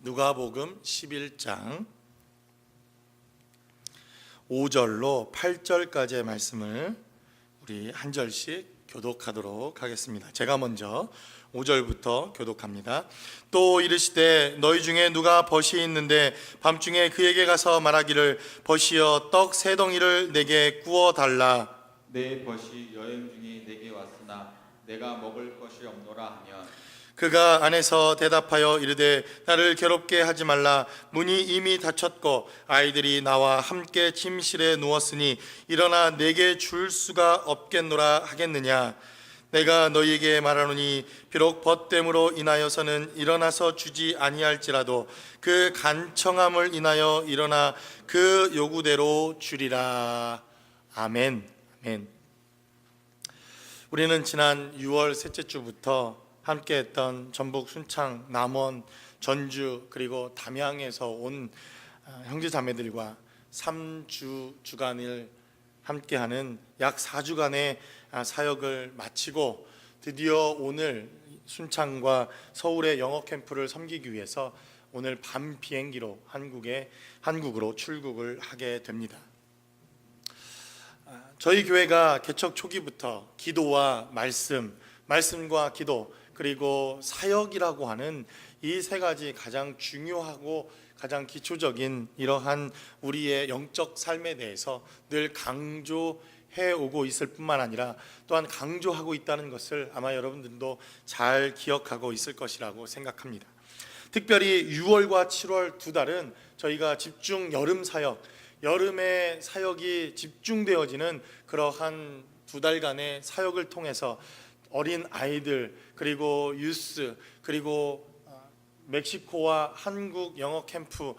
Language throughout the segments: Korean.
누가복음 11장 5절로 8절까지의 말씀을 우리 한 절씩 교독하도록 하겠습니다. 제가 먼저 5절부터 교독합니다. 또 이르시되 너희 중에 누가 벗이 있는데 밤중에 그에게 가서 말하기를 벗이여 떡 세 덩이를 내게 구워 달라. 내 벗이 여행 중에 내게 왔으나 내가 먹을 것이 없노라 하면 그가 안에서 대답하여 이르되 나를 괴롭게 하지 말라. 문이 이미 닫혔고 아이들이 나와 함께 침실에 누웠으니 일어나 내게 줄 수가 없겠노라 하겠느냐. 내가 너희에게 말하노니 비록 벗됨으로 인하여서는 일어나서 주지 아니할지라도 그 간청함을 인하여 일어나 그 요구대로 주리라. 아멘. 아멘. 우리는 지난 6월 셋째 주부터 함께했던 전북 순창, 남원, 전주 그리고 담양에서 온 형제자매들과 3주 주간을 함께하는 약 4주간의 사역을 마치고 드디어 오늘 순창과 서울의 영어 캠프를 섬기기 위해서 오늘 밤 비행기로 한국으로 출국을 하게 됩니다. 저희 교회가 개척 초기부터 기도와 말씀과 기도 그리고 사역이라고 하는 이 세 가지 가장 중요하고 가장 기초적인 이러한 우리의 영적 삶에 대해서 늘 강조해 오고 있을 뿐만 아니라 또한 강조하고 있다는 것을 아마 여러분들도 잘 기억하고 있을 것이라고 생각합니다. 특별히 6월과 7월 두 달은 저희가 집중 여름 사역, 여름의 사역이 집중되어지는 그러한 두 달간의 사역을 통해서 어린 아이들 그리고 유스 그리고 멕시코와 한국 영어 캠프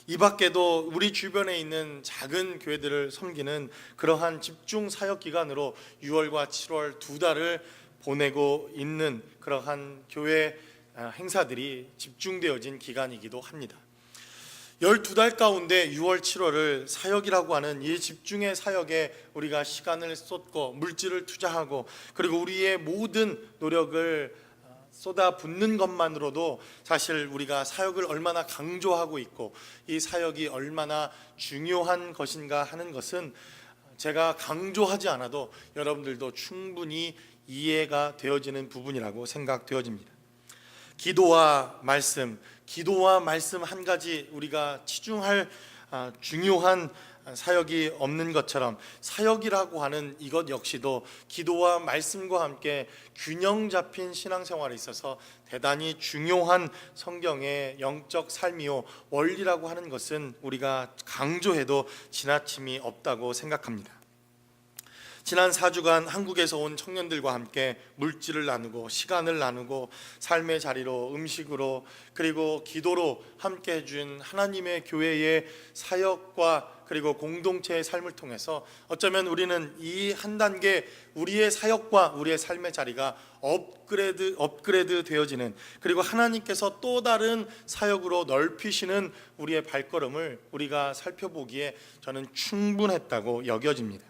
이 밖에도 우리 주변에 있는 작은 교회들을 섬기는 그러한 집중 사역 기간으로 6월과 7월 두 달을 보내고 있는 그러한 교회 행사들이 집중되어진 기간이기도 합니다. 12달 가운데 6월, 7월을 사역이라고 하는 이 집중의 사역에 우리가 시간을 쏟고 물질을 투자하고 그리고 우리의 모든 노력을 쏟아붓는 것만으로도 사실 우리가 사역을 얼마나 강조하고 있고 이 사역이 얼마나 중요한 것인가 하는 것은 제가 강조하지 않아도 여러분들도 충분히 이해가 되어지는 부분이라고 생각되어집니다. 기도와 말씀 한 가지 우리가 치중할 중요한 사역이 없는 것처럼 사역이라고 하는 이것 역시도 기도와 말씀과 함께 균형 잡힌 신앙생활에 있어서 대단히 중요한 성경의 영적 삶이요 원리라고 하는 것은 우리가 강조해도 지나침이 없다고 생각합니다. 지난 4주간 한국에서 온 청년들과 함께 물질을 나누고 시간을 나누고 삶의 자리로 음식으로 그리고 기도로 함께 해준 하나님의 교회의 사역과 그리고 공동체의 삶을 통해서 어쩌면 우리는 이 한 단계 우리의 사역과 우리의 삶의 자리가 업그레이드 되어지는 그리고 하나님께서 또 다른 사역으로 넓히시는 우리의 발걸음을 우리가 살펴보기에 저는 충분했다고 여겨집니다.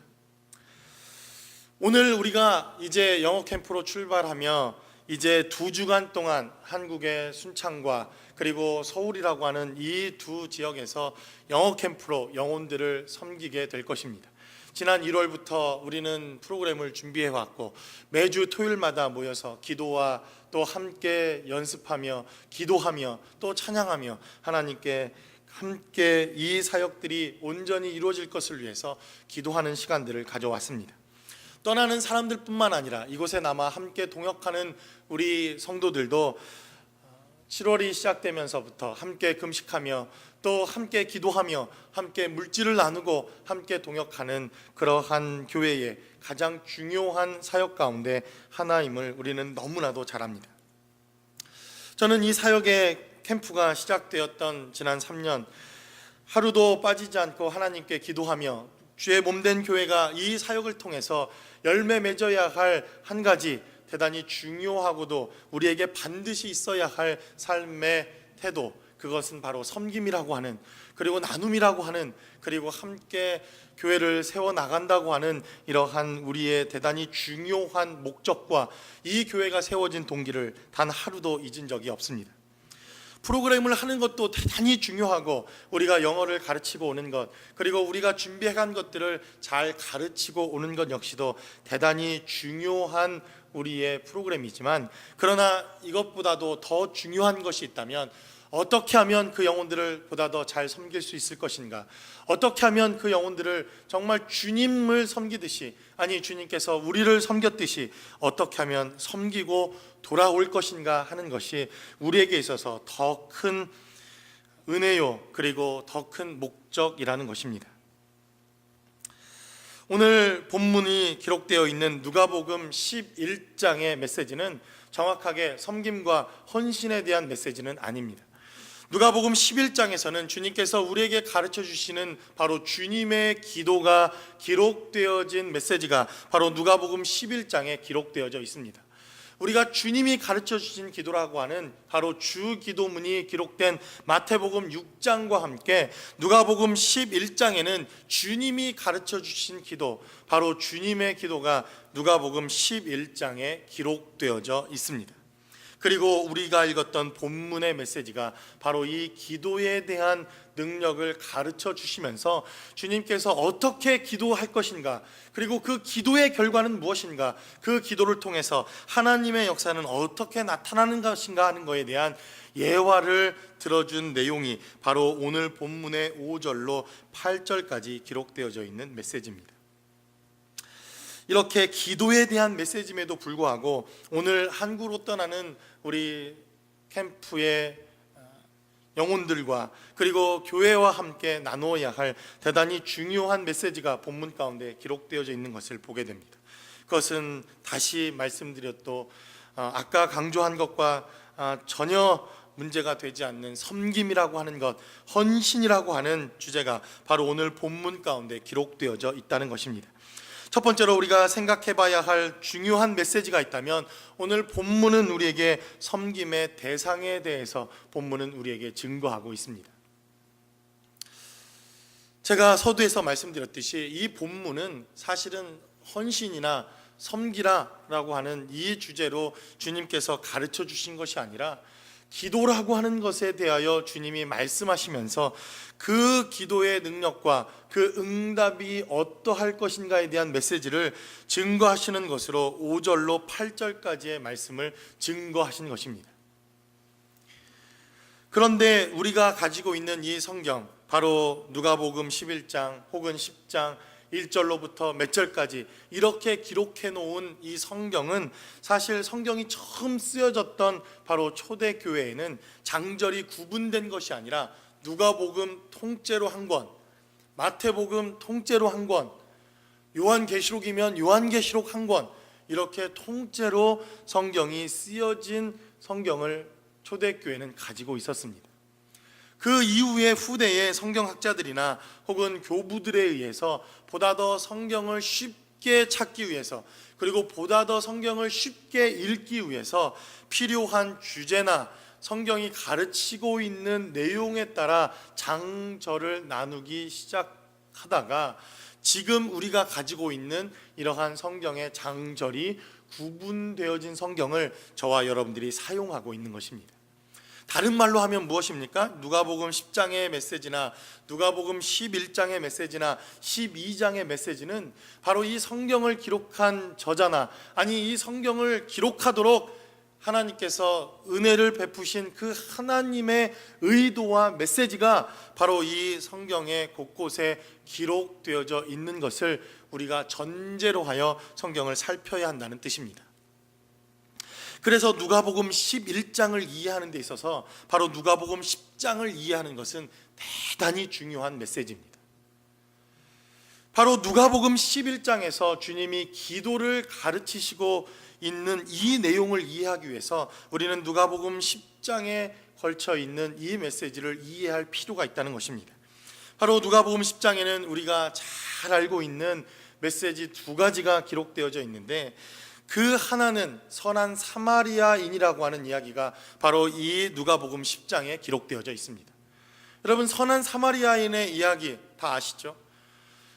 오늘 우리가 이제 영어 캠프로 출발하며 이제 2주간 동안 한국의 순창과 그리고 서울이라고 하는 이 두 지역에서 영어 캠프로 영혼들을 섬기게 될 것입니다. 지난 1월부터 우리는 프로그램을 준비해 왔고 매주 토요일마다 모여서 기도와 또 함께 연습하며 기도하며 또 찬양하며 하나님께 함께 이 사역들이 온전히 이루어질 것을 위해서 기도하는 시간들을 가져왔습니다. 떠나는 사람들뿐만 아니라 이곳에 남아 함께 동역하는 우리 성도들도 7월이 시작되면서부터 함께 금식하며 또 함께 기도하며 함께 물질을 나누고 함께 동역하는 그러한 교회의 가장 중요한 사역 가운데 하나임을 우리는 너무나도 잘 압니다. 저는 이 사역의 캠프가 시작되었던 지난 3년 하루도 빠지지 않고 하나님께 기도하며 주의 몸된 교회가 이 사역을 통해서 열매 맺어야 할 한 가지 대단히 중요하고도 우리에게 반드시 있어야 할 삶의 태도, 그것은 바로 섬김이라고 하는 그리고 나눔이라고 하는 그리고 함께 교회를 세워나간다고 하는 이러한 우리의 대단히 중요한 목적과 이 교회가 세워진 동기를 단 하루도 잊은 적이 없습니다. 프로그램을 하는 것도 대단히 중요하고, 우리가 영어를 가르치고 오는 것, 그리고 우리가 준비해간 것들을 잘 가르치고 오는 것 역시도 대단히 중요한 우리의 프로그램이지만, 그러나 이것보다도 더 중요한 것이 있다면 어떻게 하면 그 영혼들을 보다 더 잘 섬길 수 있을 것인가, 어떻게 하면 그 영혼들을 정말 주님을 섬기듯이, 아니 주님께서 우리를 섬겼듯이 어떻게 하면 섬기고 돌아올 것인가 하는 것이 우리에게 있어서 더 큰 은혜요, 그리고 더 큰 목적이라는 것입니다. 오늘 본문이 기록되어 있는 누가복음 11장의 메시지는 정확하게 섬김과 헌신에 대한 메시지는 아닙니다. 누가복음 11장에서는 주님께서 우리에게 가르쳐 주시는 바로 주님의 기도가 기록되어진 메시지가 바로 누가복음 11장에 기록되어져 있습니다. 우리가 주님이 가르쳐 주신 기도라고 하는 바로 주 기도문이 기록된 마태복음 6장과 함께 누가복음 11장에는 주님이 가르쳐 주신 기도, 바로 주님의 기도가 누가복음 11장에 기록되어져 있습니다. 그리고 우리가 읽었던 본문의 메시지가 바로 이 기도에 대한 능력을 가르쳐 주시면서 주님께서 어떻게 기도할 것인가, 그리고 그 기도의 결과는 무엇인가, 그 기도를 통해서 하나님의 역사는 어떻게 나타나는 것인가 하는 것에 대한 예화를 들어준 내용이 바로 오늘 본문의 5절로 8절까지 기록되어져 있는 메시지입니다. 이렇게 기도에 대한 메시지임에도 불구하고 오늘 한국으로 떠나는 우리 캠프의 영혼들과 그리고 교회와 함께 나누어야 할 대단히 중요한 메시지가 본문 가운데 기록되어져 있는 것을 보게 됩니다. 그것은 다시 말씀드렸도 아까 강조한 것과 전혀 문제가 되지 않는 섬김이라고 하는 것, 헌신이라고 하는 주제가 바로 오늘 본문 가운데 기록되어져 있다는 것입니다. 첫 번째로 우리가 생각해 봐야 할 중요한 메시지가 있다면 오늘 본문은 우리에게 섬김의 대상에 대해서 본문은 우리에게 증거하고 있습니다. 제가 서두에서 말씀드렸듯이 이 본문은 사실은 헌신이나 섬기라라고 하는 이 주제로 주님께서 가르쳐 주신 것이 아니라 기도라고 하는 것에 대하여 주님이 말씀하시면서 그 기도의 능력과 그 응답이 어떠할 것인가에 대한 메시지를 증거하시는 것으로 5절로 8절까지의 말씀을 증거하신 것입니다. 그런데 우리가 가지고 있는 이 성경, 바로 누가복음 11장 혹은 10장 1절로부터 몇 절까지 이렇게 기록해 놓은 이 성경은 사실 성경이 처음 쓰여졌던 바로 초대교회에는 장절이 구분된 것이 아니라 누가복음 통째로 한 권, 마태복음 통째로 한 권, 요한계시록이면 요한계시록 한 권, 이렇게 통째로 성경이 쓰여진 성경을 초대교회는 가지고 있었습니다. 그 이후에 후대의 성경학자들이나 혹은 교부들에 의해서 보다 더 성경을 쉽게 찾기 위해서, 그리고 보다 더 성경을 쉽게 읽기 위해서 필요한 주제나 성경이 가르치고 있는 내용에 따라 장절을 나누기 시작하다가 지금 우리가 가지고 있는 이러한 성경의 장절이 구분되어진 성경을 저와 여러분들이 사용하고 있는 것입니다. 다른 말로 하면 무엇입니까? 누가복음 10장의 메시지나 누가복음 11장의 메시지나 12장의 메시지는 바로 이 성경을 기록한 저자나, 아니 이 성경을 기록하도록 하나님께서 은혜를 베푸신 그 하나님의 의도와 메시지가 바로 이 성경의 곳곳에 기록되어져 있는 것을 우리가 전제로 하여 성경을 살펴야 한다는 뜻입니다. 그래서 누가복음 11장을 이해하는 데 있어서 바로 누가복음 10장을 이해하는 것은 대단히 중요한 메시지입니다. 바로 누가복음 11장에서 주님이 기도를 가르치시고 있는 이 내용을 이해하기 위해서 우리는 누가복음 10장에 걸쳐 있는 이 메시지를 이해할 필요가 있다는 것입니다. 바로 누가복음 10장에는 우리가 잘 알고 있는 메시지 두 가지가 기록되어져 있는데, 그 하나는 선한 사마리아인이라고 하는 이야기가 바로 이 누가복음 10장에 기록되어져 있습니다. 여러분, 선한 사마리아인의 이야기 다 아시죠?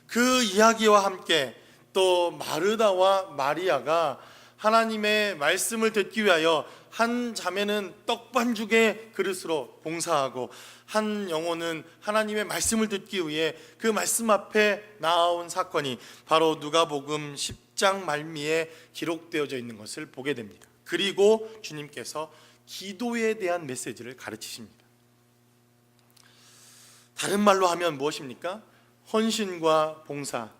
그 이야기와 함께 또 마르다와 마리아가 하나님의 말씀을 듣기 위하여 한 자매는 떡반죽의 그릇으로 봉사하고 한 영혼은 하나님의 말씀을 듣기 위해 그 말씀 앞에 나아온 사건이 바로 누가복음 10장 말미에 기록되어져 있는 것을 보게 됩니다. 그리고 주님께서 기도에 대한 메시지를 가르치십니다. 다른 말로 하면 무엇입니까? 헌신과 봉사,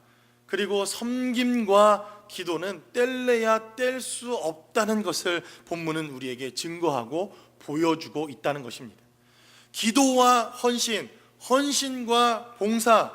그리고 섬김과 기도는 뗄래야 뗄 수 없다는 것을 본문은 우리에게 증거하고 보여주고 있다는 것입니다. 기도와 헌신, 헌신과 봉사,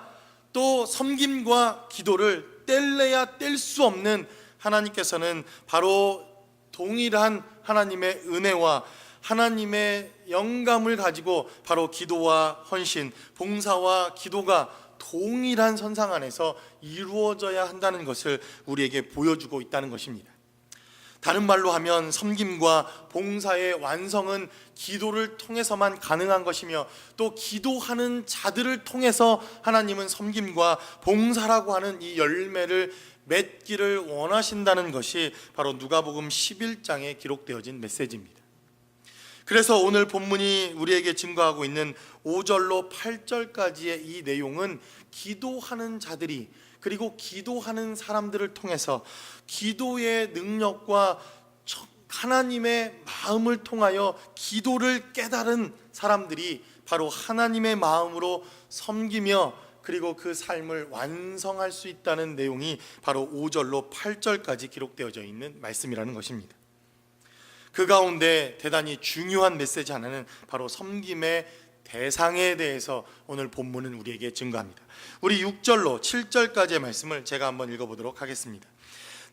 또 섬김과 기도를 뗄래야 뗄 수 없는 하나님께서는 바로 동일한 하나님의 은혜와 하나님의 영감을 가지고 바로 기도와 헌신, 봉사와 기도가 동일한 선상 안에서 이루어져야 한다는 것을 우리에게 보여주고 있다는 것입니다. 다른 말로 하면 섬김과 봉사의 완성은 기도를 통해서만 가능한 것이며, 또 기도하는 자들을 통해서 하나님은 섬김과 봉사라고 하는 이 열매를 맺기를 원하신다는 것이 바로 누가복음 11장에 기록되어진 메시지입니다. 그래서 오늘 본문이 우리에게 증거하고 있는 5절로 8절까지의 이 내용은 기도하는 자들이, 그리고 기도하는 사람들을 통해서 기도의 능력과 하나님의 마음을 통하여 기도를 깨달은 사람들이 바로 하나님의 마음으로 섬기며 그리고 그 삶을 완성할 수 있다는 내용이 바로 5절로 8절까지 기록되어져 있는 말씀이라는 것입니다. 그 가운데 대단히 중요한 메시지 하나는 바로 섬김의 대상에 대해서 오늘 본문은 우리에게 증거합니다. 우리 6절로 7절까지의 말씀을 제가 한번 읽어보도록 하겠습니다.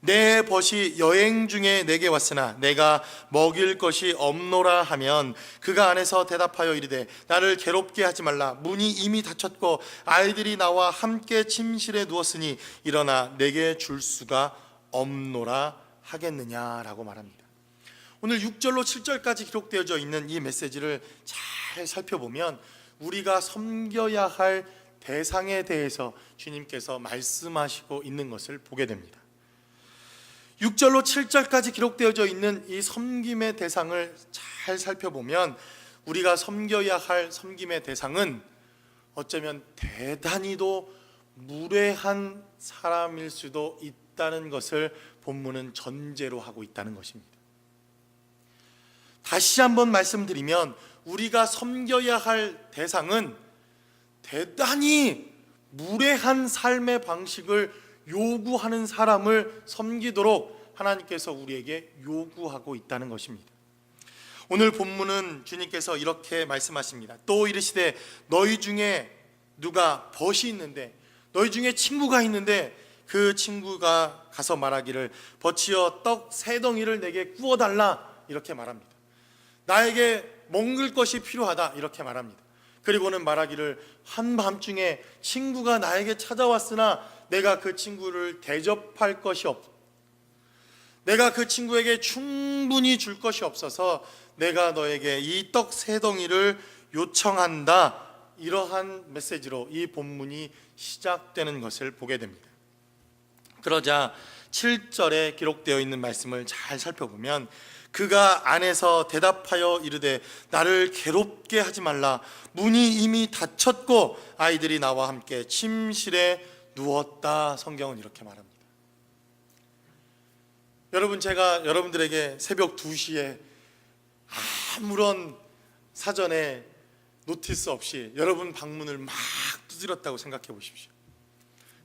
내 벗이 여행 중에 내게 왔으나 내가 먹일 것이 없노라 하면 그가 안에서 대답하여 이르되 나를 괴롭게 하지 말라. 문이 이미 닫혔고 아이들이 나와 함께 침실에 누웠으니 일어나 내게 줄 수가 없노라 하겠느냐라고 말합니다. 오늘 6절로 7절까지 기록되어져 있는 이 메시지를 잘 살펴보면 우리가 섬겨야 할 대상에 대해서 주님께서 말씀하시고 있는 것을 보게 됩니다. 6절로 7절까지 기록되어져 있는 이 섬김의 대상을 잘 살펴보면 우리가 섬겨야 할 섬김의 대상은 어쩌면 대단히도 무례한 사람일 수도 있다는 것을 본문은 전제로 하고 있다는 것입니다. 다시 한번 말씀드리면 우리가 섬겨야 할 대상은 대단히 무례한 삶의 방식을 요구하는 사람을 섬기도록 하나님께서 우리에게 요구하고 있다는 것입니다. 오늘 본문은 주님께서 이렇게 말씀하십니다. 또 이르시되 너희 중에 누가 벗이 있는데, 너희 중에 친구가 있는데 그 친구가 가서 말하기를 벗이여 떡 3덩이를 내게 구워달라 이렇게 말합니다. 나에게 먹을 것이 필요하다 이렇게 말합니다. 그리고는 말하기를 한밤중에 친구가 나에게 찾아왔으나 내가 그 친구를 대접할 것이 내가 그 친구에게 충분히 줄 것이 없어서 내가 너에게 이 떡 3덩이를 요청한다. 이러한 메시지로 이 본문이 시작되는 것을 보게 됩니다. 그러자 7절에 기록되어 있는 말씀을 잘 살펴보면 그가 안에서 대답하여 이르되 나를 괴롭게 하지 말라. 문이 이미 닫혔고 아이들이 나와 함께 침실에 누웠다. 성경은 이렇게 말합니다. 여러분, 제가 여러분들에게 새벽 2시에 아무런 사전에 노티스 없이 여러분 방문을 막 두드렸다고 생각해 보십시오.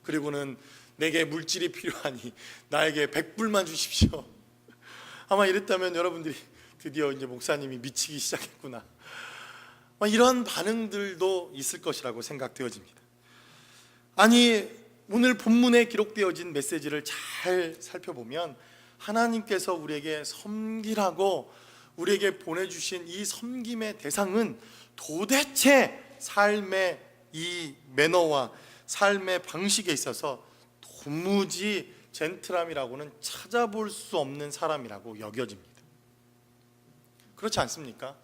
그리고는 내게 물질이 필요하니 나에게 100불만 주십시오. 아마 이랬다면 여러분들이 드디어 이제 목사님이 미치기 시작했구나, 이런 반응들도 있을 것이라고 생각되어집니다. 아니, 오늘 본문에 기록되어진 메시지를 잘 살펴보면 하나님께서 우리에게 섬기라고 우리에게 보내주신 이 섬김의 대상은 도대체 삶의 이 매너와 삶의 방식에 있어서 도무지 젠틀함이라고는 찾아볼 수 없는 사람이라고 여겨집니다. 그렇지 않습니까?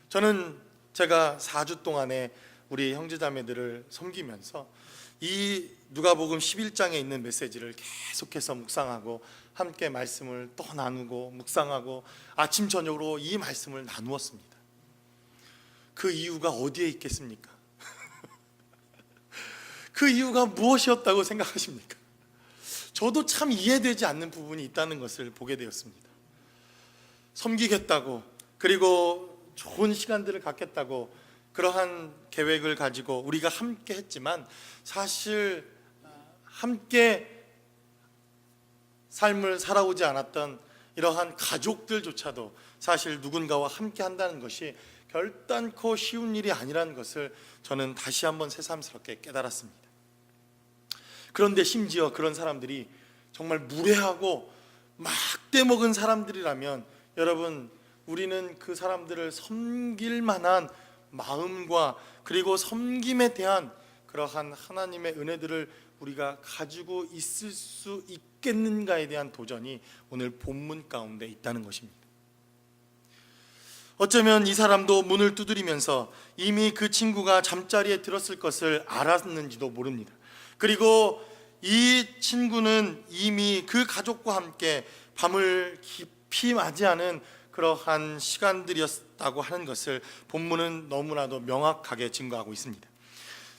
저는 제가 4주 동안에 우리 형제자매들을 섬기면서 이 누가복음 11장에 있는 메시지를 계속해서 묵상하고 함께 말씀을 또 나누고 묵상하고 아침 저녁으로 이 말씀을 나누었습니다. 그 이유가 어디에 있겠습니까? 그 이유가 무엇이었다고 생각하십니까? 저도 참 이해되지 않는 부분이 있다는 것을 보게 되었습니다. 섬기겠다고, 그리고 좋은 시간들을 갖겠다고 그러한 계획을 가지고 우리가 함께 했지만, 사실 함께 삶을 살아오지 않았던 이러한 가족들조차도 사실 누군가와 함께 한다는 것이 결단코 쉬운 일이 아니라는 것을 저는 다시 한번 새삼스럽게 깨달았습니다. 그런데 심지어 그런 사람들이 정말 무례하고 막대 먹은 사람들이라면, 여러분, 우리는 그 사람들을 섬길 만한 마음과 그리고 섬김에 대한 그러한 하나님의 은혜들을 우리가 가지고 있을 수 있겠는가에 대한 도전이 오늘 본문 가운데 있다는 것입니다. 어쩌면 이 사람도 문을 두드리면서 이미 그 친구가 잠자리에 들었을 것을 알았는지도 모릅니다. 그리고 이 친구는 이미 그 가족과 함께 밤을 깊이 맞이하는 그러한 시간들이었다고 하는 것을 본문은 너무나도 명확하게 증거하고 있습니다.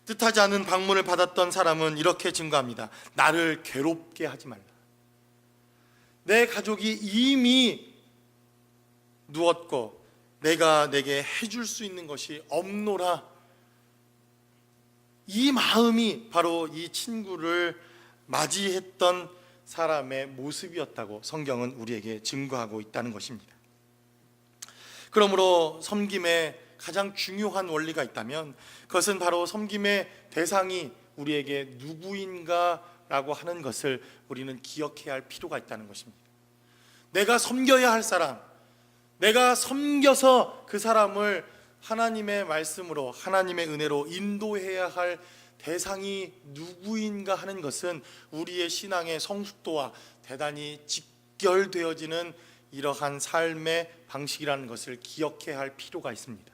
뜻하지 않은 방문을 받았던 사람은 이렇게 증거합니다. 나를 괴롭게 하지 말라. 내 가족이 이미 누웠고 내가 내게 해줄 수 있는 것이 없노라. 이 마음이 바로 이 친구를 맞이했던 사람의 모습이었다고 성경은 우리에게 증거하고 있다는 것입니다. 그러므로 섬김에 가장 중요한 원리가 있다면 그것은 바로 섬김의 대상이 우리에게 누구인가라고 하는 것을 우리는 기억해야 할 필요가 있다는 것입니다. 내가 섬겨야 할 사람, 내가 섬겨서 그 사람을 하나님의 말씀으로, 하나님의 은혜로 인도해야 할 대상이 누구인가 하는 것은 우리의 신앙의 성숙도와 대단히 직결되어지는 이러한 삶의 방식이라는 것을 기억해야 할 필요가 있습니다.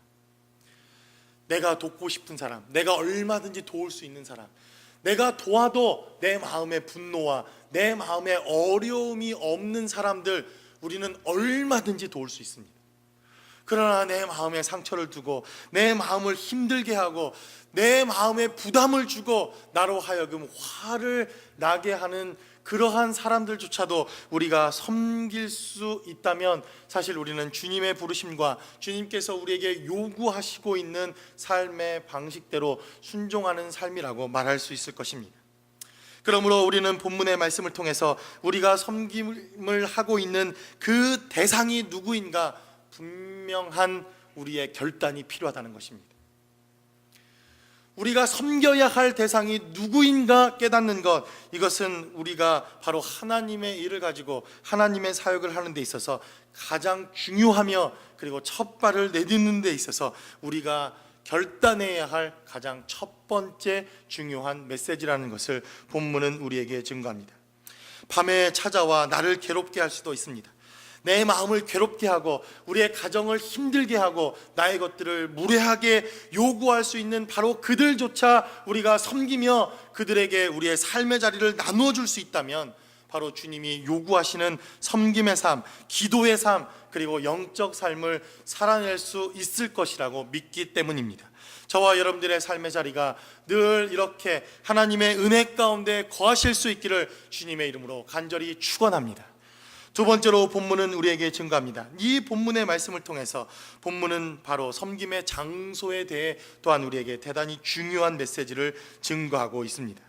내가 돕고 싶은 사람, 내가 얼마든지 도울 수 있는 사람, 내가 도와도 내 마음의 분노와 내 마음의 어려움이 없는 사람들, 우리는 얼마든지 도울 수 있습니다. 그러나 내 마음에 상처를 두고 내 마음을 힘들게 하고 내 마음에 부담을 주고 나로 하여금 화를 나게 하는 그러한 사람들조차도 우리가 섬길 수 있다면 사실 우리는 주님의 부르심과 주님께서 우리에게 요구하시고 있는 삶의 방식대로 순종하는 삶이라고 말할 수 있을 것입니다. 그러므로 우리는 본문의 말씀을 통해서 우리가 섬김을 하고 있는 그 대상이 누구인가 분명한 우리의 결단이 필요하다는 것입니다. 우리가 섬겨야 할 대상이 누구인가 깨닫는 것, 이것은 우리가 바로 하나님의 일을 가지고 하나님의 사역을 하는 데 있어서 가장 중요하며 그리고 첫 발을 내딛는 데 있어서 우리가 결단해야 할 가장 첫 번째 중요한 메시지라는 것을 본문은 우리에게 증거합니다. 밤에 찾아와 나를 괴롭게 할 수도 있습니다. 내 마음을 괴롭게 하고 우리의 가정을 힘들게 하고 나의 것들을 무례하게 요구할 수 있는 바로 그들조차 우리가 섬기며 그들에게 우리의 삶의 자리를 나누어 줄 수 있다면 바로 주님이 요구하시는 섬김의 삶, 기도의 삶, 그리고 영적 삶을 살아낼 수 있을 것이라고 믿기 때문입니다. 저와 여러분들의 삶의 자리가 늘 이렇게 하나님의 은혜 가운데 거하실 수 있기를 주님의 이름으로 간절히 축원합니다. 두 번째로 본문은 우리에게 증거합니다. 이 본문의 말씀을 통해서 본문은 바로 섬김의 장소에 대해 또한 우리에게 대단히 중요한 메시지를 증거하고 있습니다.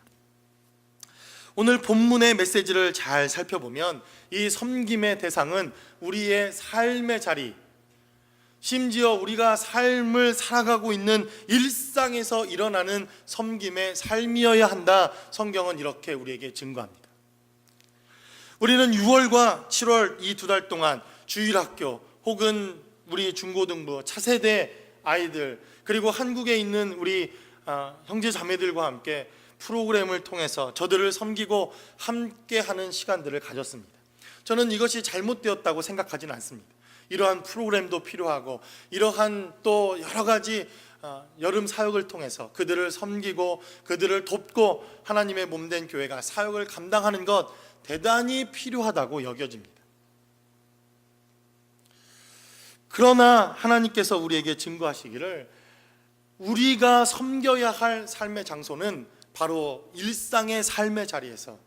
오늘 본문의 메시지를 잘 살펴보면 이 섬김의 대상은 우리의 삶의 자리, 심지어 우리가 삶을 살아가고 있는 일상에서 일어나는 섬김의 삶이어야 한다. 성경은 이렇게 우리에게 증거합니다. 우리는 6월과 7월 이 두 달 동안 주일학교 혹은 우리 중고등부 차세대 아이들 그리고 한국에 있는 우리 형제 자매들과 함께 프로그램을 통해서 저들을 섬기고 함께하는 시간들을 가졌습니다. 저는 이것이 잘못되었다고 생각하지는 않습니다. 이러한 프로그램도 필요하고 이러한 또 여러 가지 여름 사역을 통해서 그들을 섬기고 그들을 돕고 하나님의 몸된 교회가 사역을 감당하는 것 대단히 필요하다고 여겨집니다. 그러나 하나님께서 우리에게 증거하시기를 우리가 섬겨야 할 삶의 장소는 바로 일상의 삶의 자리에서,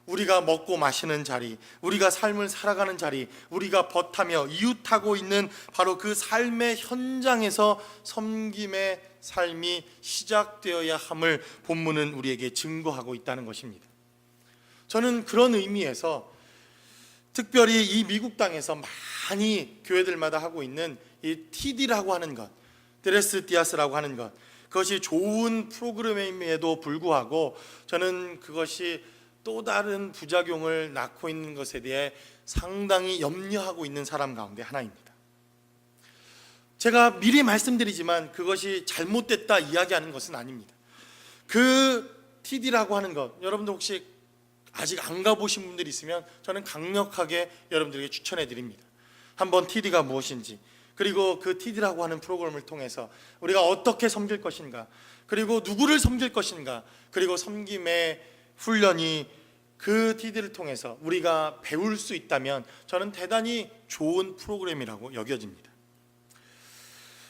우리가 먹고 마시는 자리, 우리가 삶을 살아가는 자리, 우리가 벗하며 이웃하고 있는 바로 그 삶의 현장에서 섬김의 삶이 시작되어야 함을 본문은 우리에게 증거하고 있다는 것입니다. 저는 그런 의미에서 특별히 이 미국 땅에서 많이 교회들마다 하고 있는 이 TD라고 하는 것, 드레스 디아스라고 하는 것, 그것이 좋은 프로그램임에도 불구하고 저는 그것이 또 다른 부작용을 낳고 있는 것에 대해 상당히 염려하고 있는 사람 가운데 하나입니다. 제가 미리 말씀드리지만 그것이 잘못됐다 이야기하는 것은 아닙니다. 그 TD라고 하는 것, 여러분들 혹시 아직 안 가보신 분들이 있으면 저는 강력하게 여러분들에게 추천해 드립니다. 한번 TD가 무엇인지, 그리고 그 TD라고 하는 프로그램을 통해서 우리가 어떻게 섬길 것인가, 그리고 누구를 섬길 것인가, 그리고 섬김의 훈련이 그 TD를 통해서 우리가 배울 수 있다면 저는 대단히 좋은 프로그램이라고 여겨집니다.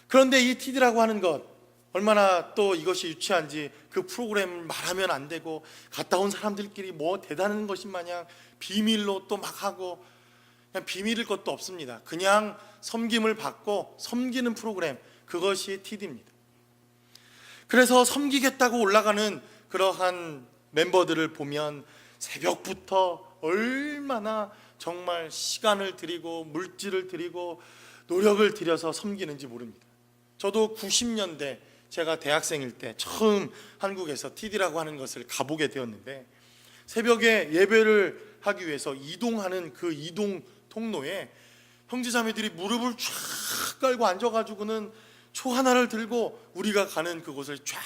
그런데 이 TD라고 하는 것, 얼마나 또 이것이 유치한지 그 프로그램 말하면 안 되고 갔다 온 사람들끼리 뭐 대단한 것인 마냥 비밀로 또 막 하고, 그냥 비밀일 것도 없습니다. 그냥 섬김을 받고 섬기는 프로그램, 그것이 TD입니다. 그래서 섬기겠다고 올라가는 그러한 멤버들을 보면 새벽부터 얼마나 정말 시간을 들이고 물질을 들이고 노력을 들여서 섬기는지 모릅니다. 저도 90년대 제가 대학생일 때 처음 한국에서 TD라고 하는 것을 가보게 되었는데, 새벽에 예배를 하기 위해서 이동하는 그 이동 통로에 형제자매들이 무릎을 쫙 깔고 앉아가지고는 초 하나를 들고 우리가 가는 그곳을 쫙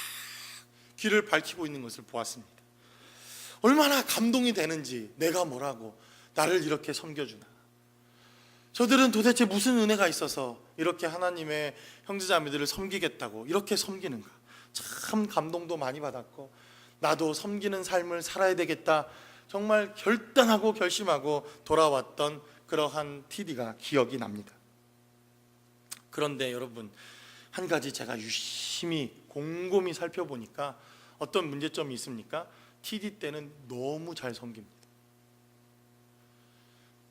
길을 밝히고 있는 것을 보았습니다. 얼마나 감동이 되는지, 내가 뭐라고 나를 이렇게 섬겨주나, 저들은 도대체 무슨 은혜가 있어서 이렇게 하나님의 형제자매들을 섬기겠다고 이렇게 섬기는가, 참 감동도 많이 받았고 나도 섬기는 삶을 살아야 되겠다 정말 결단하고 결심하고 돌아왔던 그러한 TD가 기억이 납니다. 그런데 여러분, 한 가지 제가 유심히 곰곰이 살펴보니까 어떤 문제점이 있습니까? TD 때는 너무 잘 섬깁니다.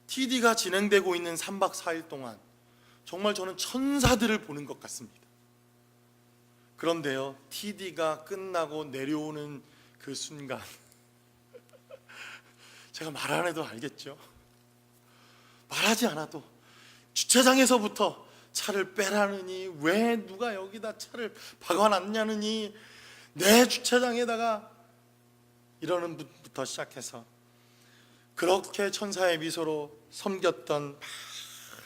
TD가 진행되고 있는 3박 4일 동안 정말 저는 천사들을 보는 것 같습니다. 그런데요, TD가 끝나고 내려오는 그 순간 제가 말 안 해도 알겠죠? 말하지 않아도 주차장에서부터 차를 빼라느니, 왜 누가 여기다 차를 박아놨냐느니, 내 주차장에다가 이러는 분부터 시작해서 그렇게 천사의 미소로 섬겼던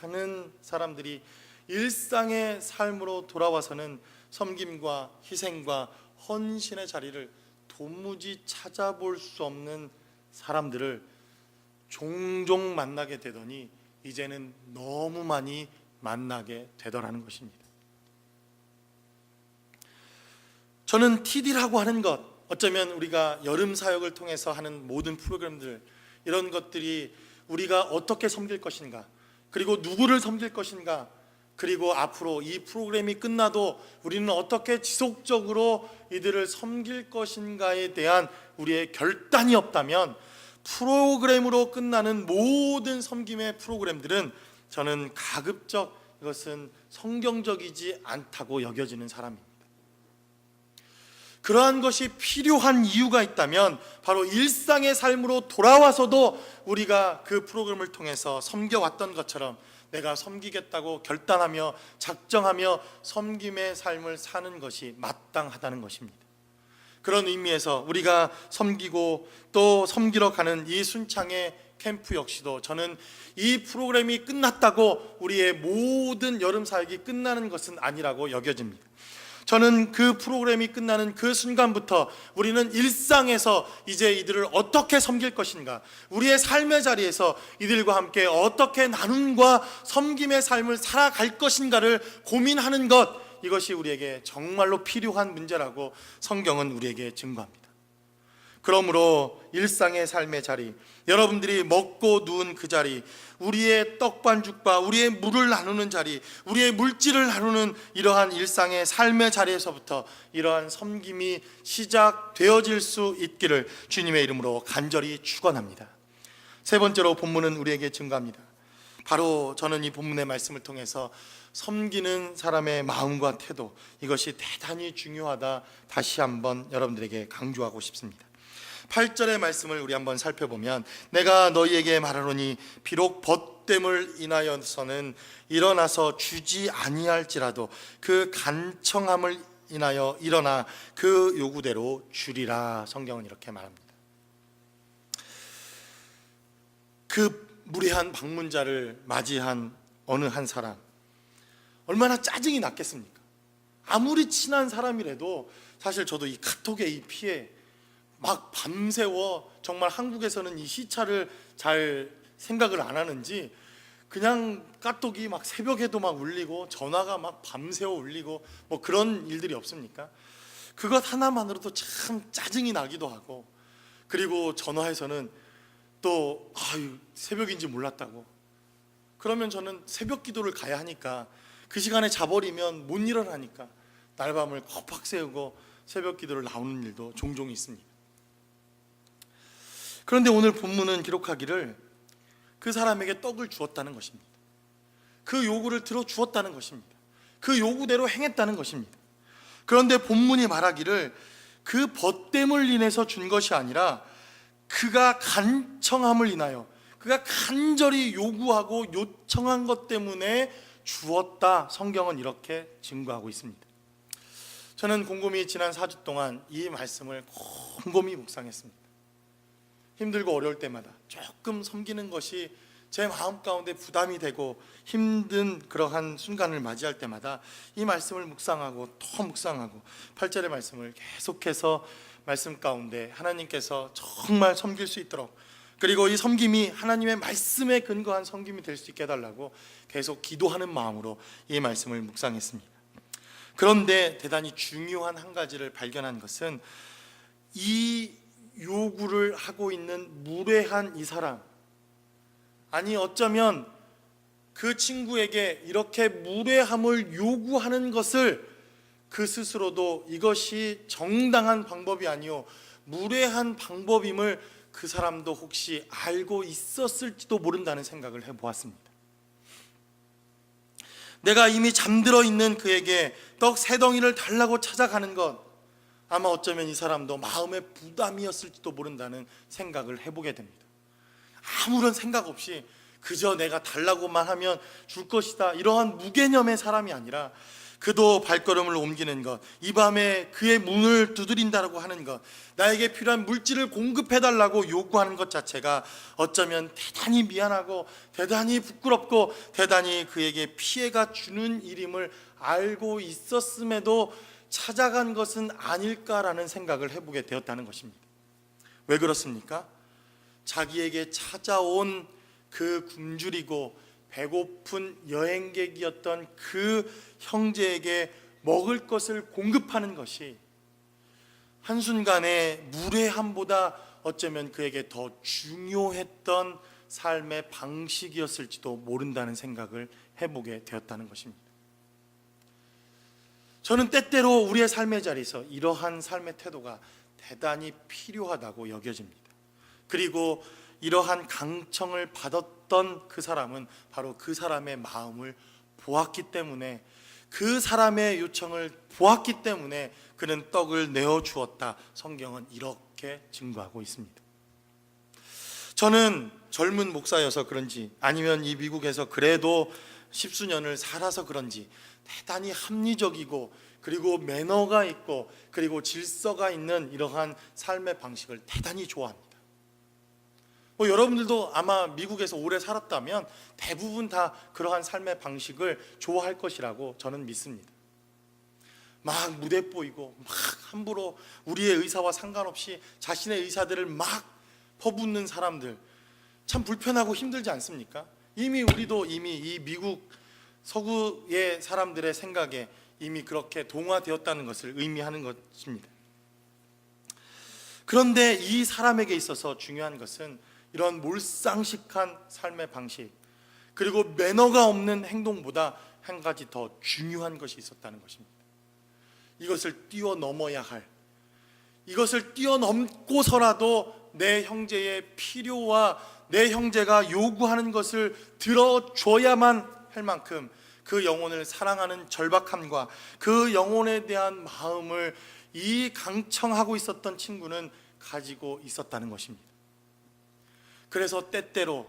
많은 사람들이 일상의 삶으로 돌아와서는 섬김과 희생과 헌신의 자리를 도무지 찾아볼 수 없는 사람들을 종종 만나게 되더니 이제는 너무 많이 만나게 되더라는 것입니다. 저는 TD라고 하는 것, 어쩌면 우리가 여름 사역을 통해서 하는 모든 프로그램들, 이런 것들이 우리가 어떻게 섬길 것인가, 그리고 누구를 섬길 것인가, 그리고 앞으로 이 프로그램이 끝나도 우리는 어떻게 지속적으로 이들을 섬길 것인가에 대한 우리의 결단이 없다면 프로그램으로 끝나는 모든 섬김의 프로그램들은 저는 가급적 이것은 성경적이지 않다고 여겨지는 사람입니다. 그러한 것이 필요한 이유가 있다면 바로 일상의 삶으로 돌아와서도 우리가 그 프로그램을 통해서 섬겨왔던 것처럼 내가 섬기겠다고 결단하며 작정하며 섬김의 삶을 사는 것이 마땅하다는 것입니다. 그런 의미에서 우리가 섬기고 또 섬기러 가는 이 순창의 캠프 역시도 저는 이 프로그램이 끝났다고 우리의 모든 여름 사역이 끝나는 것은 아니라고 여겨집니다. 저는 그 프로그램이 끝나는 그 순간부터 우리는 일상에서 이제 이들을 어떻게 섬길 것인가, 우리의 삶의 자리에서 이들과 함께 어떻게 나눔과 섬김의 삶을 살아갈 것인가를 고민하는 것, 이것이 우리에게 정말로 필요한 문제라고 성경은 우리에게 증거합니다. 그러므로 일상의 삶의 자리, 여러분들이 먹고 누운 그 자리, 우리의 떡반죽과 우리의 물을 나누는 자리, 우리의 물질을 나누는 이러한 일상의 삶의 자리에서부터 이러한 섬김이 시작되어질 수 있기를 주님의 이름으로 간절히 축원합니다. 세 번째로 본문은 우리에게 증거합니다. 바로 저는 이 본문의 말씀을 통해서 섬기는 사람의 마음과 태도, 이것이 대단히 중요하다 다시 한번 여러분들에게 강조하고 싶습니다. 8절의 말씀을 우리 한번 살펴보면, 내가 너희에게 말하노니 비록 벗됨을 인하여서는 일어나서 주지 아니할지라도 그 간청함을 인하여 일어나 그 요구대로 주리라. 성경은 이렇게 말합니다. 그 무례한 방문자를 맞이한 어느 한 사람, 얼마나 짜증이 났겠습니까? 아무리 친한 사람이라도, 사실 저도 이 카톡의 이 피해 막 밤새워, 정말 한국에서는 이 시차를 잘 생각을 안 하는지 그냥 카톡이 막 새벽에도 막 울리고 전화가 막 밤새워 울리고 뭐 그런 일들이 없습니까? 그것 하나만으로도 참 짜증이 나기도 하고, 그리고 전화해서는 또 새벽인지 몰랐다고, 그러면 저는 새벽 기도를 가야 하니까 그 시간에 자버리면 못 일어나니까 날밤을 겁박 세우고 새벽 기도를 나오는 일도 종종 있습니다. 그런데 오늘 본문은 기록하기를 그 사람에게 떡을 주었다는 것입니다. 그 요구를 들어주었다는 것입니다. 그 요구대로 행했다는 것입니다. 그런데 본문이 말하기를 그 벗됨을 인해서 준 것이 아니라 그가 간청함을 인하여, 그가 간절히 요구하고 요청한 것 때문에 주었다. 성경은 이렇게 증거하고 있습니다. 저는 곰곰이 지난 4주 동안 이 말씀을 곰곰이 묵상했습니다. 힘들고 어려울 때마다 조금 섬기는 것이 제 마음 가운데 부담이 되고 힘든 그러한 순간을 맞이할 때마다 이 말씀을 묵상하고 또 묵상하고 8절의 말씀을 계속해서 말씀 가운데 하나님께서 정말 섬길 수 있도록, 그리고 이 섬김이 하나님의 말씀에 근거한 섬김이 될 수 있게 해달라고 계속 기도하는 마음으로 이 말씀을 묵상했습니다. 그런데 대단히 중요한 한 가지를 발견한 것은, 이 요구를 하고 있는 무례한 이 사람, 아니 어쩌면 그 친구에게 이렇게 무례함을 요구하는 것을 그 스스로도 이것이 정당한 방법이 아니요 무례한 방법임을 그 사람도 혹시 알고 있었을지도 모른다는 생각을 해보았습니다. 내가 이미 잠들어 있는 그에게 떡 3덩이를 달라고 찾아가는 것, 아마 어쩌면 이 사람도 마음의 부담이었을지도 모른다는 생각을 해보게 됩니다. 아무런 생각 없이 그저 내가 달라고만 하면 줄 것이다, 이러한 무개념의 사람이 아니라 그도 발걸음을 옮기는 것, 이 밤에 그의 문을 두드린다고 하는 것, 나에게 필요한 물질을 공급해달라고 요구하는 것 자체가 어쩌면 대단히 미안하고 대단히 부끄럽고 대단히 그에게 피해가 주는 일임을 알고 있었음에도 찾아간 것은 아닐까라는 생각을 해보게 되었다는 것입니다. 왜 그렇습니까? 자기에게 찾아온 그 굶주리고 배고픈 여행객이었던 그 형제에게 먹을 것을 공급하는 것이 한순간에 무례함보다 어쩌면 그에게 더 중요했던 삶의 방식이었을지도 모른다는 생각을 해보게 되었다는 것입니다. 저는 때때로 우리의 삶의 자리에서 이러한 삶의 태도가 대단히 필요하다고 여겨집니다. 그리고 이러한 강청을 받았던 그 사람은 바로 그 사람의 마음을 보았기 때문에, 그 사람의 요청을 보았기 때문에 그는 떡을 내어주었다. 성경은 이렇게 증거하고 있습니다. 저는 젊은 목사여서 그런지, 아니면 이 미국에서 그래도 10수년을 살아서 그런지 대단히 합리적이고 그리고 매너가 있고 그리고 질서가 있는 이러한 삶의 방식을 대단히 좋아합니다. 여러분들도 아마 미국에서 오래 살았다면 대부분 다 그러한 삶의 방식을 좋아할 것이라고 저는 믿습니다. 막 무대 보이고 막 함부로 우리의 의사와 상관없이 자신의 의사들을 막 퍼붓는 사람들, 참 불편하고 힘들지 않습니까? 이미 우리도 이미 이 미국 서구의 사람들의 생각에 이미 그렇게 동화되었다는 것을 의미하는 것입니다. 그런데 이 사람에게 있어서 중요한 것은 이런 몰상식한 삶의 방식, 그리고 매너가 없는 행동보다 한 가지 더 중요한 것이 있었다는 것입니다. 이것을 뛰어넘어야 할, 이것을 뛰어넘고서라도 내 형제의 필요와 내 형제가 요구하는 것을 들어줘야만 할 만큼 그 영혼을 사랑하는 절박함과 그 영혼에 대한 마음을 이 강청하고 있었던 친구는 가지고 있었다는 것입니다. 그래서 때때로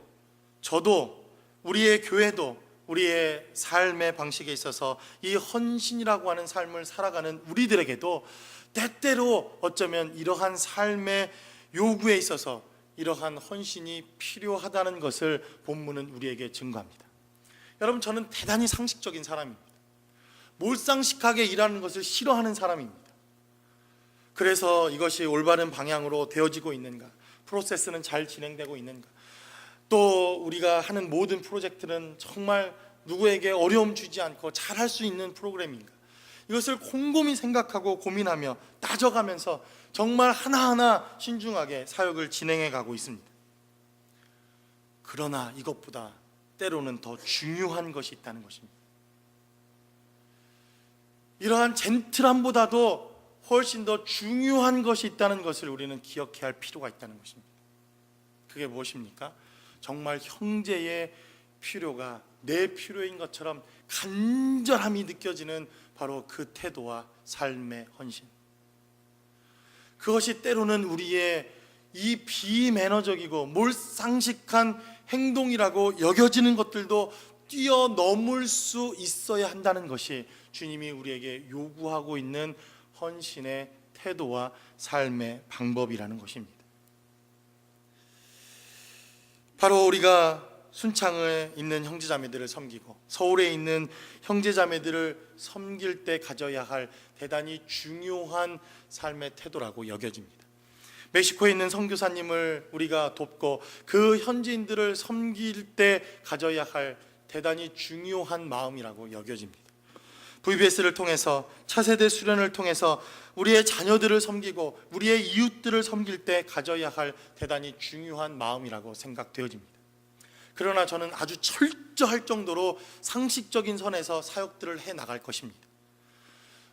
저도, 우리의 교회도, 우리의 삶의 방식에 있어서 이 헌신이라고 하는 삶을 살아가는 우리들에게도 때때로 어쩌면 이러한 삶의 요구에 있어서 이러한 헌신이 필요하다는 것을 본문은 우리에게 증거합니다. 여러분, 저는 대단히 상식적인 사람입니다. 몰상식하게 일하는 것을 싫어하는 사람입니다. 그래서 이것이 올바른 방향으로 되어지고 있는가, 프로세스는 잘 진행되고 있는가, 또 우리가 하는 모든 프로젝트는 정말 누구에게 어려움 주지 않고 잘 할 수 있는 프로그램인가, 이것을 곰곰이 생각하고 고민하며 따져가면서 정말 하나하나 신중하게 사역을 진행해 가고 있습니다. 그러나 이것보다 때로는 더 중요한 것이 있다는 것입니다. 이러한 젠틀함보다도 훨씬 더 중요한 것이 있다는 것을 우리는 기억해야 할 필요가 있다는 것입니다. 그게 무엇입니까? 정말 형제의 필요가 내 필요인 것처럼 간절함이 느껴지는 바로 그 태도와 삶의 헌신. 그것이 때로는 우리의 이 비매너적이고 몰상식한 행동이라고 여겨지는 것들도 뛰어넘을 수 있어야 한다는 것이 주님이 우리에게 요구하고 있는 헌신의 태도와 삶의 방법이라는 것입니다. 바로 우리가 순창에 있는 형제자매들을 섬기고 서울에 있는 형제자매들을 섬길 때 가져야 할 대단히 중요한 삶의 태도라고 여겨집니다. 멕시코에 있는 선교사님을 우리가 돕고 그 현지인들을 섬길 때 가져야 할 대단히 중요한 마음이라고 여겨집니다. VBS를 통해서, 차세대 수련을 통해서 우리의 자녀들을 섬기고 우리의 이웃들을 섬길 때 가져야 할 대단히 중요한 마음이라고 생각되어집니다. 그러나 저는 아주 철저할 정도로 상식적인 선에서 사역들을 해 나갈 것입니다.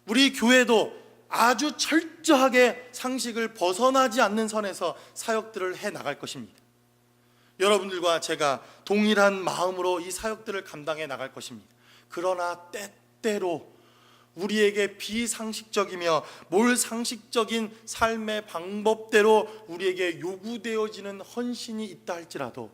우리 교회도 아주 철저하게 상식을 벗어나지 않는 선에서 사역들을 해 나갈 것입니다. 여러분들과 제가 동일한 마음으로 이 사역들을 감당해 나갈 것입니다. 그러나 때때로 우리에게 비상식적이며 몰상식적인 삶의 방법대로 우리에게 요구되어지는 헌신이 있다 할지라도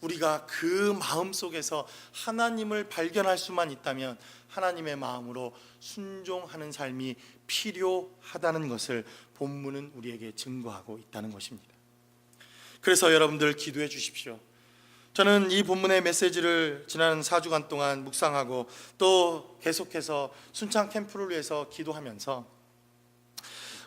우리가 그 마음 속에서 하나님을 발견할 수만 있다면 하나님의 마음으로 순종하는 삶이 필요하다는 것을 본문은 우리에게 증거하고 있다는 것입니다. 그래서 여러분들 기도해 주십시오. 저는 이 본문의 메시지를 지난 4주간 동안 묵상하고 또 계속해서 순창 캠프를 위해서 기도하면서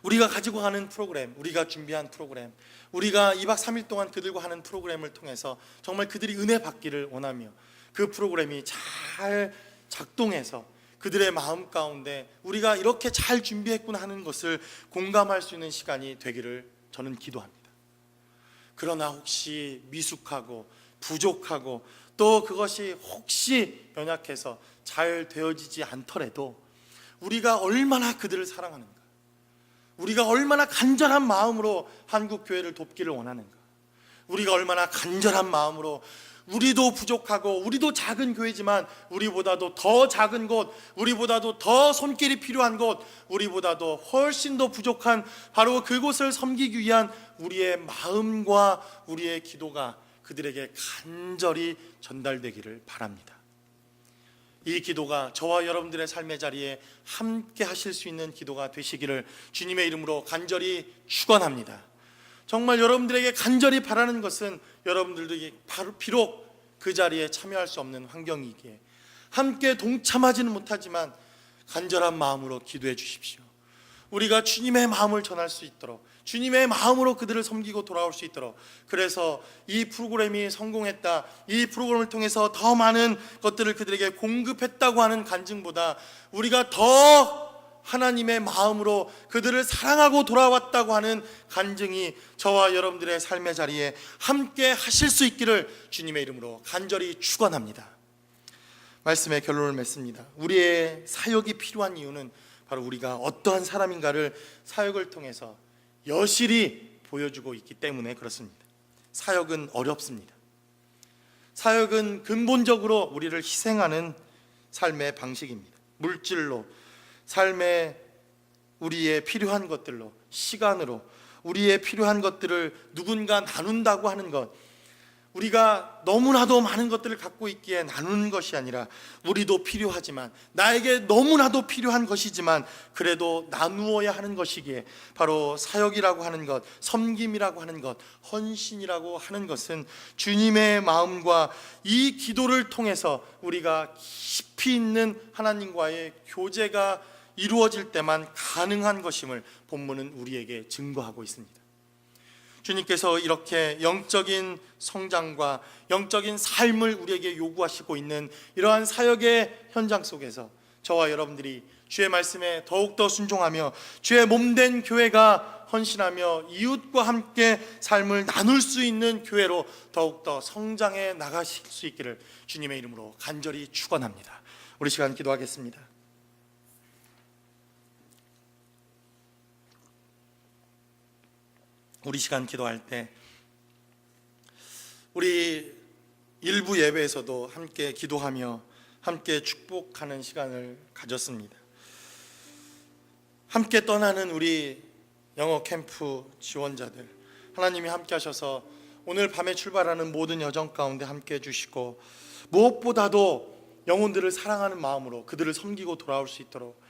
우리가 가지고 가는 프로그램, 우리가 준비한 프로그램, 우리가 2박 3일 동안 그들과 하는 프로그램을 통해서 정말 그들이 은혜 받기를 원하며 그 프로그램이 잘 작동해서 그들의 마음 가운데 우리가 이렇게 잘 준비했구나 하는 것을 공감할 수 있는 시간이 되기를 저는 기도합니다. 그러나 혹시 미숙하고 부족하고 또 그것이 혹시 연약해서 잘 되어지지 않더라도 우리가 얼마나 그들을 사랑하는가, 우리가 얼마나 간절한 마음으로 한국 교회를 돕기를 원하는가, 우리가 얼마나 간절한 마음으로 우리도 부족하고 우리도 작은 교회지만 우리보다도 더 작은 곳, 우리보다도 더 손길이 필요한 곳, 우리보다도 훨씬 더 부족한 바로 그곳을 섬기기 위한 우리의 마음과 우리의 기도가 그들에게 간절히 전달되기를 바랍니다. 이 기도가 저와 여러분들의 삶의 자리에 함께 하실 수 있는 기도가 되시기를 주님의 이름으로 간절히 축원합니다. 정말 여러분들에게 간절히 바라는 것은 여러분들도 비록 그 자리에 참여할 수 없는 환경이기에 함께 동참하지는 못하지만 간절한 마음으로 기도해 주십시오. 우리가 주님의 마음을 전할 수 있도록, 주님의 마음으로 그들을 섬기고 돌아올 수 있도록, 그래서 이 프로그램이 성공했다, 이 프로그램을 통해서 더 많은 것들을 그들에게 공급했다고 하는 간증보다 우리가 더 하나님의 마음으로 그들을 사랑하고 돌아왔다고 하는 간증이 저와 여러분들의 삶의 자리에 함께 하실 수 있기를 주님의 이름으로 간절히 축원합니다. 말씀의 결론을 맺습니다. 우리의 사역이 필요한 이유는 바로 우리가 어떠한 사람인가를 사역을 통해서 여실히 보여주고 있기 때문에 그렇습니다. 사역은 어렵습니다. 사역은 근본적으로 우리를 희생하는 삶의 방식입니다. 물질로, 삶에 우리의 필요한 것들로, 시간으로 우리의 필요한 것들을 누군가 나눈다고 하는 것, 우리가 너무나도 많은 것들을 갖고 있기에 나누는 것이 아니라 우리도 필요하지만, 나에게 너무나도 필요한 것이지만 그래도 나누어야 하는 것이기에 바로 사역이라고 하는 것, 섬김이라고 하는 것, 헌신이라고 하는 것은 주님의 마음과 이 기도를 통해서 우리가 깊이 있는 하나님과의 교제가 이루어질 때만 가능한 것임을 본문은 우리에게 증거하고 있습니다. 주님께서 이렇게 영적인 성장과 영적인 삶을 우리에게 요구하시고 있는 이러한 사역의 현장 속에서 저와 여러분들이 주의 말씀에 더욱더 순종하며 주의 몸된 교회가 헌신하며 이웃과 함께 삶을 나눌 수 있는 교회로 더욱더 성장해 나가실 수 있기를 주님의 이름으로 간절히 축원합니다. 우리 시간 기도하겠습니다. 우리 시간 기도할 때 우리 일부 예배에서도 함께 기도하며 함께 축복하는 시간을 가졌습니다. 함께 떠나는 우리 영어 캠프 지원자들, 하나님이 함께 하셔서 오늘 밤에 출발하는 모든 여정 가운데 함께 해주시고, 무엇보다도 영혼들을 사랑하는 마음으로 그들을 섬기고 돌아올 수 있도록,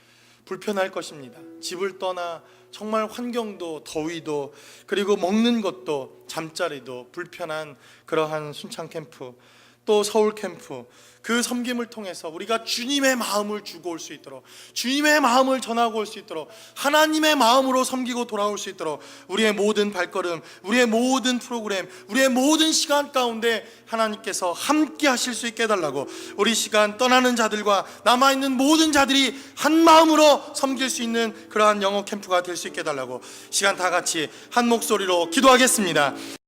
불편할 것입니다. 집을 떠나 정말 환경도 더위도 그리고 먹는 것도 잠자리도 불편한 그러한 순창 캠프, 또 서울 캠프, 그 섬김을 통해서 우리가 주님의 마음을 주고 올 수 있도록, 주님의 마음을 전하고 올 수 있도록, 하나님의 마음으로 섬기고 돌아올 수 있도록 우리의 모든 발걸음, 우리의 모든 프로그램, 우리의 모든 시간 가운데 하나님께서 함께 하실 수 있게 해달라고, 우리 시간 떠나는 자들과 남아있는 모든 자들이 한 마음으로 섬길 수 있는 그러한 영어 캠프가 될 수 있게 해달라고 시간 다 같이 한 목소리로 기도하겠습니다.